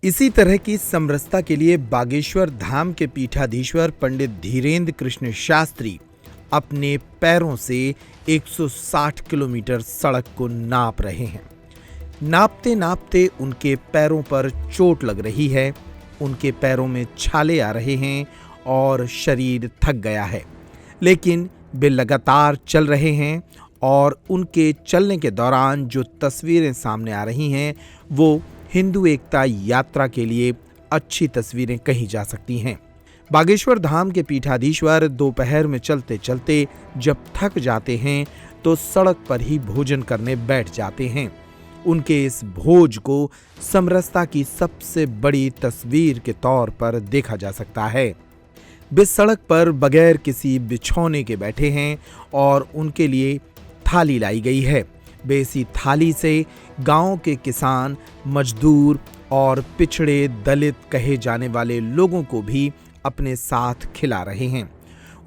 इसी तरह की समरसता के लिए बागेश्वर धाम के पीठाधीश्वर पंडित धीरेन्द्र कृष्ण शास्त्री अपने पैरों से 160 किलोमीटर सड़क को नाप रहे हैं। नापते नापते उनके पैरों पर चोट लग रही है, उनके पैरों में छाले आ रहे हैं और शरीर थक गया है, लेकिन वे लगातार चल रहे हैं और उनके चलने के दौरान जो तस्वीरें सामने आ रही हैं वो हिंदू एकता यात्रा के लिए अच्छी तस्वीरें कही जा सकती हैं। बागेश्वर धाम के पीठाधीश्वर दोपहर में चलते चलते जब थक जाते हैं तो सड़क पर ही भोजन करने बैठ जाते हैं। उनके इस भोज को समरसता की सबसे बड़ी तस्वीर के तौर पर देखा जा सकता है। वे सड़क पर बगैर किसी बिछौने के बैठे हैं और उनके लिए थाली लाई गई है। वे इसी थाली से गांव के किसान, मजदूर और पिछड़े दलित कहे जाने वाले लोगों को भी अपने साथ खिला रहे हैं।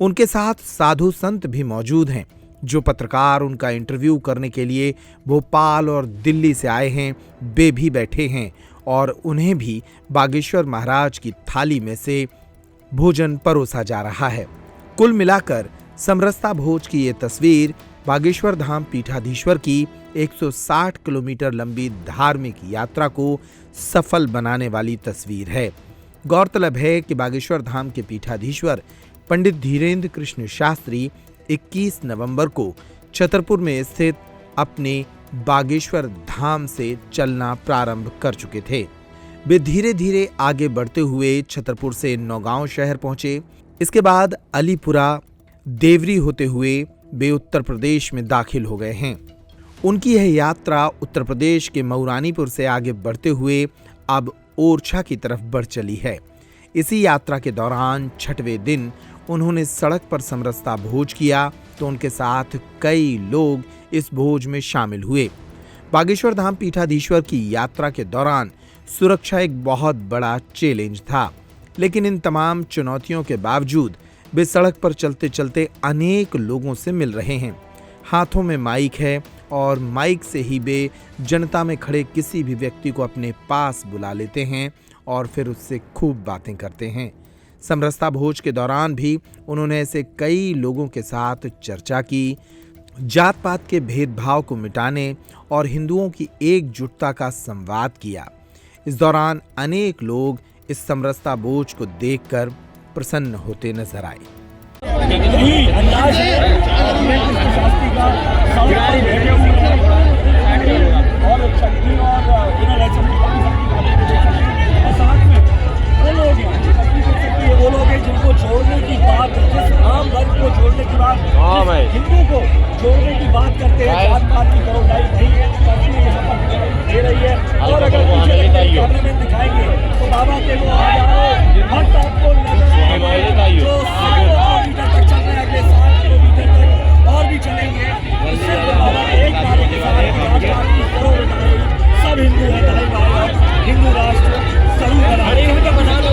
उनके साथ साधु संत भी मौजूद हैं। जो पत्रकार उनका इंटरव्यू करने के लिए भोपाल और दिल्ली से आए हैं, वे भी बैठे हैं और उन्हें भी बागेश्वर महाराज की थाली में से भोजन परोसा जा रहा है। कुल मिलाकर समरसता भोज की ये तस्वीर बागेश्वर धाम पीठाधीश्वर की 160 किलोमीटर लंबी धार्मिक यात्रा को सफल बनाने वाली तस्वीर है। गौरतलब है कि बागेश्वर धाम के पीठाधीश्वर पंडित धीरेन्द्र कृष्ण शास्त्री 21 नवंबर को छतरपुर में स्थित अपने बागेश्वर धाम से चलना प्रारंभ कर चुके थे। वे धीरे धीरे आगे बढ़ते हुए छतरपुर से नौगांव शहर पहुंचे। इसके बाद अलीपुरा देवरी होते हुए वे उत्तर प्रदेश में दाखिल हो गए हैं। उनकी यह यात्रा उत्तर प्रदेश के मऊरानीपुर से आगे बढ़ते हुए अब ओरछा की तरफ बढ़ चली है। इसी यात्रा के दौरान छठवें दिन उन्होंने सड़क पर समरसता भोज किया तो उनके साथ कई लोग इस भोज में शामिल हुए। बागेश्वर धाम पीठाधीश्वर की यात्रा के दौरान सुरक्षा एक बहुत बड़ा चैलेंज था, लेकिन इन तमाम चुनौतियों के बावजूद वे सड़क पर चलते चलते अनेक लोगों से मिल रहे हैं। हाथों में माइक है और माइक से ही वे जनता में खड़े किसी भी व्यक्ति को अपने पास बुला लेते हैं और फिर उससे खूब बातें करते हैं। समरसता भोज के दौरान भी उन्होंने ऐसे कई लोगों के साथ चर्चा की, जात पात के भेदभाव को मिटाने और हिंदुओं की एकजुटता का संवाद किया। इस दौरान अनेक लोग इस समरसता भोज को देखकर प्रसन्न होते नजर आए। यही अंदाज है शास्त्री का और शक्ति और साथ में वो लोग हैं, वो लोग हैं जिनको जोड़ने की बात, जिस आम वर्ग को जोड़ने की बात, हिंदू को जोड़ने की बात करते हैं। जात पात की गौरवाई नहीं है, यहाँ पर दे रही है। और अगर कैमरे में दिखाएंगे तो बाबा के वो भक्त आपको नजर आएंगे जो 100 किलोमीटर तक चल रहे हैं, अगले 7 किलोमीटर तक और भी चलेंगे। इससे बाबा एक नारे के साथ सब हिंदू है, धर्म भाई, हिंदू राष्ट्र सही बना लो।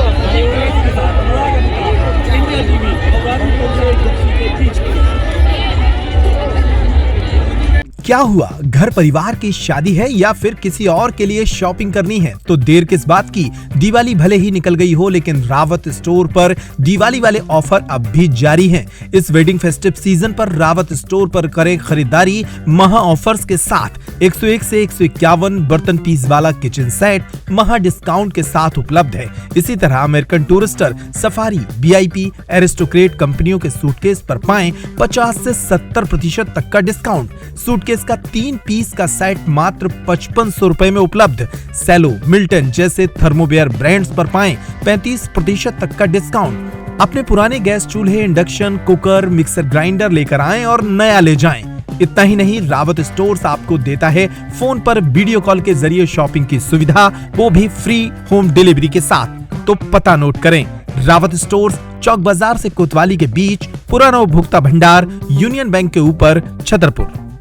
क्या हुआ, घर परिवार की शादी है या फिर किसी और के लिए शॉपिंग करनी है तो देर किस बात की। दिवाली भले ही निकल गई हो, लेकिन रावत स्टोर पर दिवाली वाले ऑफर अब भी जारी हैं। इस वेडिंग फेस्टिव सीजन पर रावत स्टोर पर करें खरीदारी महा ऑफर्स के साथ। 101 से 151 बर्तन पीस वाला किचन सेट महा डिस्काउंट के साथ उपलब्ध है। इसी तरह American Tourister, Safari, VIP, Aristocrat कंपनियों के सूटकेस पर पाएं 50 से 70% तक का डिस्काउंट। सूटकेस का 3 पीस का सेट मात्र 5500 रुपए में उपलब्ध। सेलो, मिल्टन जैसे थर्मोवेयर ब्रांड्स पर पाएं 35% तक का डिस्काउंट। अपने पुराने गैस चूल्हे, इंडक्शन कुकर, मिक्सर ग्राइंडर लेकर आएं और नया ले जाएं। इतना ही नहीं, रावत स्टोर्स आपको देता है फोन पर वीडियो कॉल के जरिए शॉपिंग की सुविधा, वो भी फ्री होम डिलीवरी के साथ। तो पता नोट करें, रावत स्टोर्स, चौक बाजार से कोतवाली के बीच, पुराना उपभोक्ता भंडार, यूनियन बैंक के ऊपर, छतरपुर।